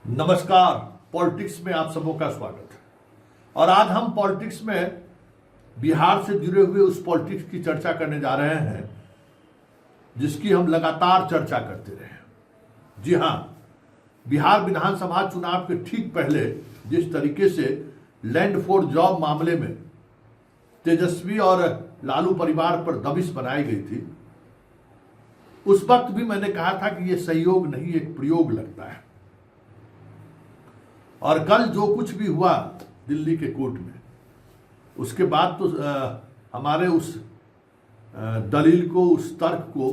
नमस्कार। पॉलिटिक्स में आप सबों का स्वागत है। और आज हम पॉलिटिक्स में बिहार से जुड़े हुए उस पॉलिटिक्स की चर्चा करने जा रहे हैं जिसकी हम लगातार चर्चा करते रहे। जी हां, बिहार विधानसभा चुनाव के ठीक पहले जिस तरीके से लैंड फॉर जॉब मामले में तेजस्वी और लालू परिवार पर दबिश बनाई गई थी, उस वक्त भी मैंने कहा था कि यह सहयोग नहीं, एक प्रयोग लगता है। और कल जो कुछ भी हुआ दिल्ली के कोर्ट में, उसके बाद तो हमारे उस दलील को, उस तर्क को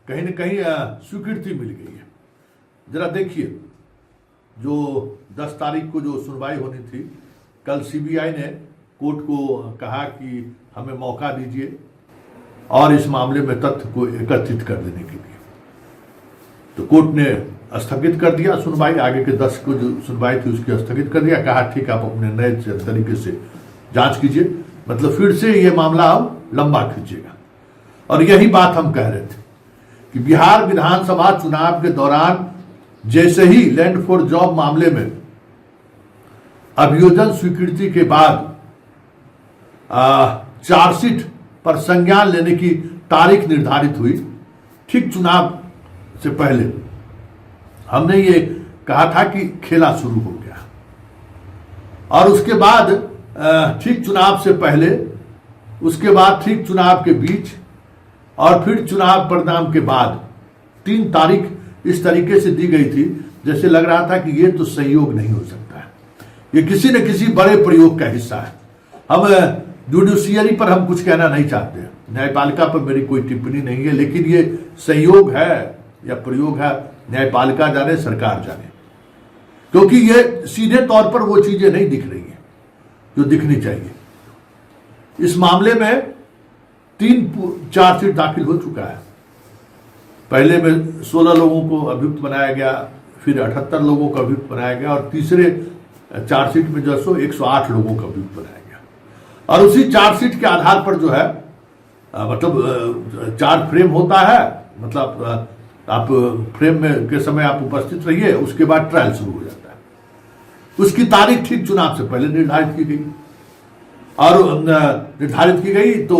कहीं न कहीं स्वीकृति मिल गई है। जरा देखिए, जो 10 तारीख को जो सुनवाई होनी थी, कल सीबीआई ने कोर्ट को कहा कि हमें मौका दीजिए और इस मामले में तथ्य को एकत्रित कर देने के लिए। तो कोर्ट ने स्थगित कर दिया सुनवाई, आगे के 10 को जो सुनवाई थी उसकी स्थगित कर दिया। कहा ठीक, आप अपने नए तरीके से जांच कीजिए, मतलब फिर से ये मामला अब लंबा खींचेगा। और यही बात हम कह रहे थे कि बिहार विधानसभा चुनाव के दौरान जैसे ही लैंड फॉर जॉब मामले में अभियोजन स्वीकृति के बाद चार्जशीट पर संज्ञान लेने की तारीख निर्धारित हुई, ठीक चुनाव से पहले हमने ये कहा था कि खेला शुरू हो गया। और उसके बाद ठीक चुनाव से पहले, उसके बाद ठीक चुनाव के बीच और फिर चुनाव परिणाम के बाद 3 तारीख इस तरीके से दी गई थी जैसे लग रहा था कि ये तो सहयोग नहीं हो सकता है, ये किसी न किसी बड़े प्रयोग का हिस्सा है। हम जुडिशियरी पर हम कुछ कहना नहीं चाहते, न्यायपालिका पर मेरी कोई टिप्पणी नहीं है, लेकिन ये सहयोग है या प्रयोग है, न्यायपालिका जाने, सरकार जाने, क्योंकि ये सीधे तौर पर वो चीजें नहीं दिख रही हैं जो दिखनी चाहिए। इस मामले में 3 चार्जशीट दाखिल हो चुका है। पहले में 16 लोगों को अभियुक्त बनाया गया, फिर 78 लोगों को अभियुक्त बनाया गया, और तीसरे चार्जशीट में जो 108 लोगों को अभियुक्त बनाया गया। और उसी चार्जशीट के आधार पर जो है मतलब चार्ज फ्रेम होता है, मतलब आप फ्रेम में के समय आप उपस्थित रहिए, उसके बाद ट्रायल शुरू हो जाता है। उसकी तारीख ठीक चुनाव से पहले निर्धारित की गई, और निर्धारित की गई तो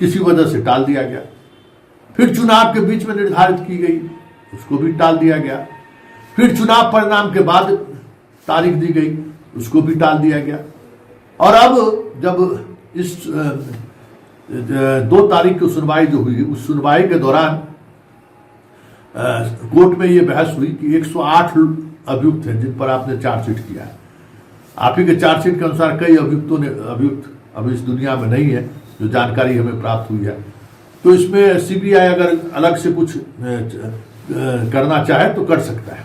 किसी वजह से टाल दिया गया। फिर चुनाव के बीच में निर्धारित की गई, उसको भी टाल दिया गया। फिर चुनाव परिणाम के बाद तारीख दी गई, उसको भी टाल दिया गया। और अब जब इस 2 तारीख की सुनवाई जो हुई, उस सुनवाई के दौरान कोर्ट में यह बहस हुई कि 108 अभियुक्त हैं जिन पर आपने चार्जशीट किया है। आप ही के चार्जशीट के अनुसार कई अभियुक्त अब इस दुनिया में नहीं है, जो जानकारी हमें प्राप्त हुई है। तो इसमें सीबीआई अगर अलग से कुछ करना चाहे तो कर सकता है।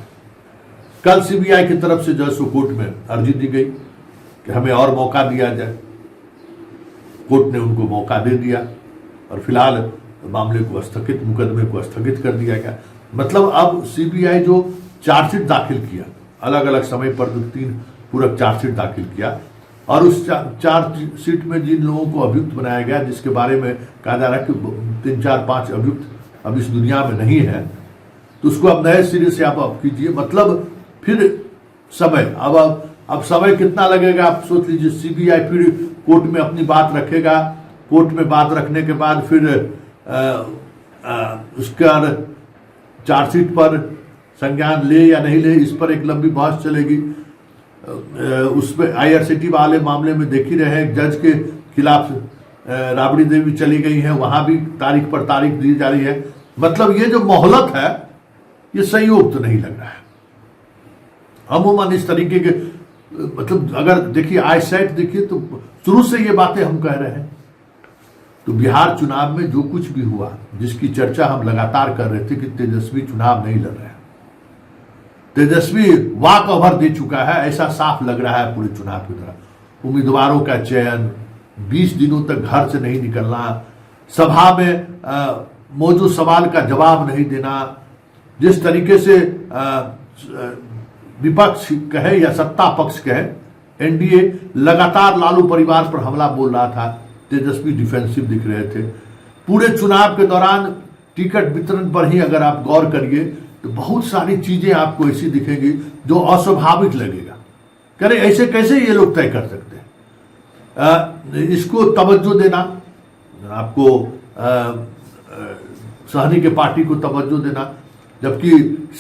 कल सीबीआई की तरफ से जो है कोर्ट में अर्जी दी गई कि हमें और मौका दिया जाए। कोर्ट ने उनको मौका दे दिया और फिलहाल मामले को स्थगित, मुकदमे को स्थगित कर दिया गया। मतलब अब सीबीआई जो चार्जशीट दाखिल किया, अलग अलग समय पर 3 पूरक चार्जशीट दाखिल किया, और उस चार्जशीट में जिन लोगों को अभियुक्त बनाया गया, जिसके बारे में कहा जा रहा है कि 3, 4, 5 अभियुक्त अब इस दुनिया में नहीं है, तो उसको अब नए सिरे से आप कीजिए। मतलब फिर समय, अब समय कितना लगेगा आप सोच लीजिए। सीबीआई फिर कोर्ट में अपनी बात रखेगा, कोर्ट में बात रखने के बाद फिर उसका चार्जशीट पर संज्ञान ले या नहीं ले, इस पर एक लंबी बहस चलेगी। उसमें आईआरसीटी वाले मामले में देख ही रहे हैं, जज के खिलाफ राबड़ी देवी चली गई है, वहां भी तारीख पर तारीख दी जा रही है। मतलब ये जो मोहलत है, ये सहयोग तो नहीं लग रहा है। अमूमन इस तरीके के, मतलब अगर देखिए आईसाइट देखिए तो शुरू से ये बातें हम कह रहे हैं। तो बिहार चुनाव में जो कुछ भी हुआ, जिसकी चर्चा हम लगातार कर रहे थे कि तेजस्वी चुनाव नहीं लड़ रहे हैं, तेजस्वी वॉक ओवर दे चुका है, ऐसा साफ लग रहा है पूरे चुनाव की तरह। उम्मीदवारों का चयन, 20 दिनों तक घर से नहीं निकलना, सभा में मौजूद सवाल का जवाब नहीं देना, जिस तरीके से विपक्ष कहे या सत्ता पक्ष कहे, एनडीए लगातार लालू परिवार पर हमला बोल रहा था, तेजस्वी डिफेंसिव दिख रहे थे। पूरे चुनाव के दौरान टिकट वितरण पर ही अगर आप गौर करिए तो बहुत सारी चीजें आपको ऐसी दिखेंगी जो अस्वाभाविक लगेगा। कह रहे ऐसे कैसे ये लोग तय कर सकते हैं। इसको तवज्जो देना, आपको सहनी के पार्टी को तवज्जो देना, जबकि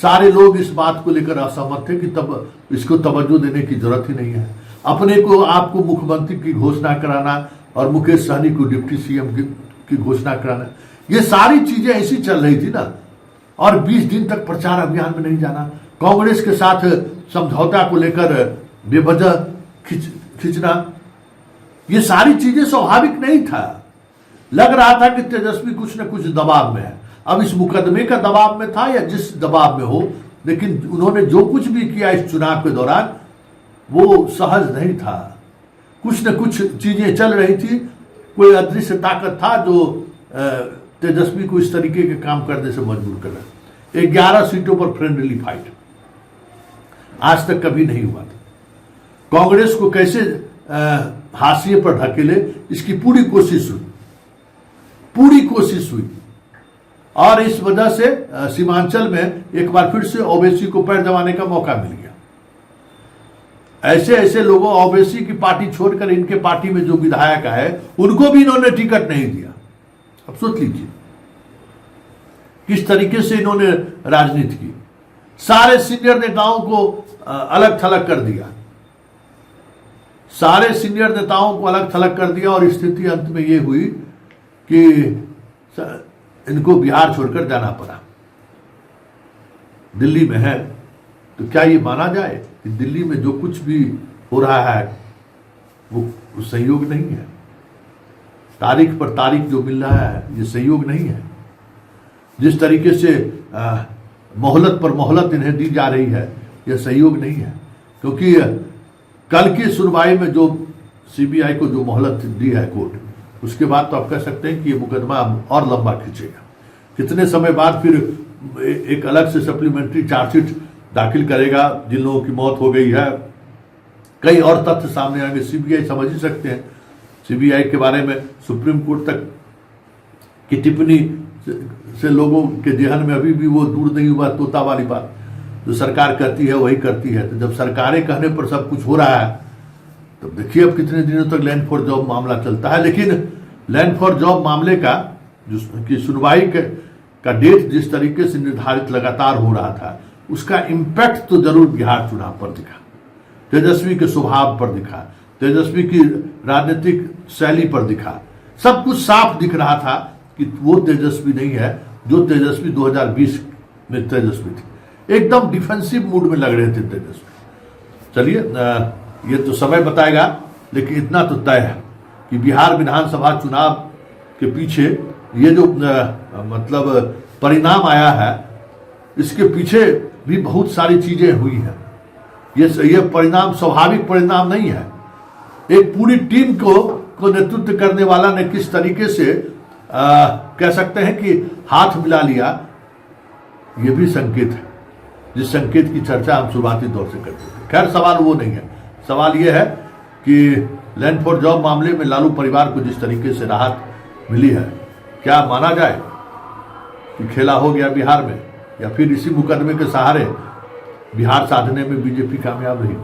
सारे लोग इस बात को लेकर असहमत थे कि तब इसको तवज्जो देने की जरूरत ही नहीं है। अपने को आपको मुख्यमंत्री की घोषणा कराना और मुकेश सहनी को डिप्टी सीएम की घोषणा कराना, ये सारी चीजें ऐसी चल रही थी ना। और 20 दिन तक प्रचार अभियान में नहीं जाना, कांग्रेस के साथ समझौता को लेकर बेवजह खींचना, ये सारी चीजें स्वाभाविक नहीं था। लग रहा था कि तेजस्वी कुछ न कुछ दबाव में है। अब इस मुकदमे का दबाव में था या जिस दबाव में हो, लेकिन उन्होंने जो कुछ भी किया इस चुनाव के दौरान वो सहज नहीं था। कुछ न कुछ चीजें चल रही थी, कोई अदृश्य ताकत था जो तेजस्वी को इस तरीके के काम करने से मजबूर कर रहा। 11 सीटों पर फ्रेंडली फाइट आज तक कभी नहीं हुआ था। कांग्रेस को कैसे हाशिए पर ढकेले, इसकी पूरी कोशिश हुई और इस वजह से सीमांचल में एक बार फिर से ओवैसी को पैर दबाने का मौका मिल गया। ऐसे ऐसे लोगों, ओवैसी की पार्टी छोड़कर इनके पार्टी में जो विधायक है उनको भी इन्होंने टिकट नहीं दिया। अब सोच लीजिए किस तरीके से इन्होंने राजनीति की। सारे सीनियर नेताओं को अलग थलग कर दिया, सारे सीनियर नेताओं को अलग थलग कर दिया और स्थिति अंत में ये हुई कि इनको बिहार छोड़कर जाना पड़ा। दिल्ली में है तो क्या ये माना जाए कि दिल्ली में जो कुछ भी हो रहा है वो सहयोग नहीं है। तारीख पर तारीख जो मिल रहा है ये सहयोग नहीं है। जिस तरीके से मोहलत पर मोहलत इन्हें दी जा रही है यह सहयोग नहीं है। क्योंकि कल की सुनवाई में जो सीबीआई को जो मोहलत दी है कोर्ट, उसके बाद तो आप कह सकते हैं कि ये मुकदमा और लंबा खींचेगा। कितने समय बाद फिर एक अलग से सप्लीमेंट्री चार्जशीट दाखिल करेगा जिन लोगों की मौत हो गई है। कई और तथ्य सामने आएंगे। सीबीआई समझ ही सकते हैं, सीबीआई के बारे में सुप्रीम कोर्ट तक की टिप्पणी से लोगों के जेहन में अभी भी वो दूर नहीं हुआ तोता वाली बात, जो सरकार करती है वही करती है। तो जब सरकारें कहने पर सब कुछ हो रहा है तो देखिए अब कितने दिनों तक लैंड फॉर जॉब मामला चलता है। लेकिन लैंड फॉर जॉब मामले का की सुनवाई का डेट जिस तरीके से निर्धारित लगातार हो रहा था, उसका इम्पैक्ट तो जरूर बिहार चुनाव पर दिखा, तेजस्वी के स्वभाव पर दिखा, तेजस्वी की राजनीतिक शैली पर दिखा। सब कुछ साफ दिख रहा था कि वो तेजस्वी नहीं है जो तेजस्वी 2020 में तेजस्वी थी। एकदम डिफेंसिव मूड में लग रहे थे तेजस्वी। चलिए ये तो समय बताएगा, लेकिन इतना तो तय है कि बिहार विधानसभा चुनाव के पीछे ये जो मतलब परिणाम आया है, इसके पीछे भी बहुत सारी चीजें हुई हैं। ये परिणाम स्वाभाविक परिणाम नहीं है। एक पूरी टीम को नेतृत्व करने वाला ने किस तरीके से कह सकते हैं कि हाथ मिला लिया, ये भी संकेत है, जिस संकेत की चर्चा हम शुरुआती दौर से करते थे। खैर सवाल वो नहीं है, सवाल ये है कि लैंड फॉर जॉब मामले में लालू परिवार को जिस तरीके से राहत मिली है, क्या माना जाए कि खेला हो गया बिहार में, या फिर इसी मुकदमे के सहारे बिहार साधने में बीजेपी कामयाब रही।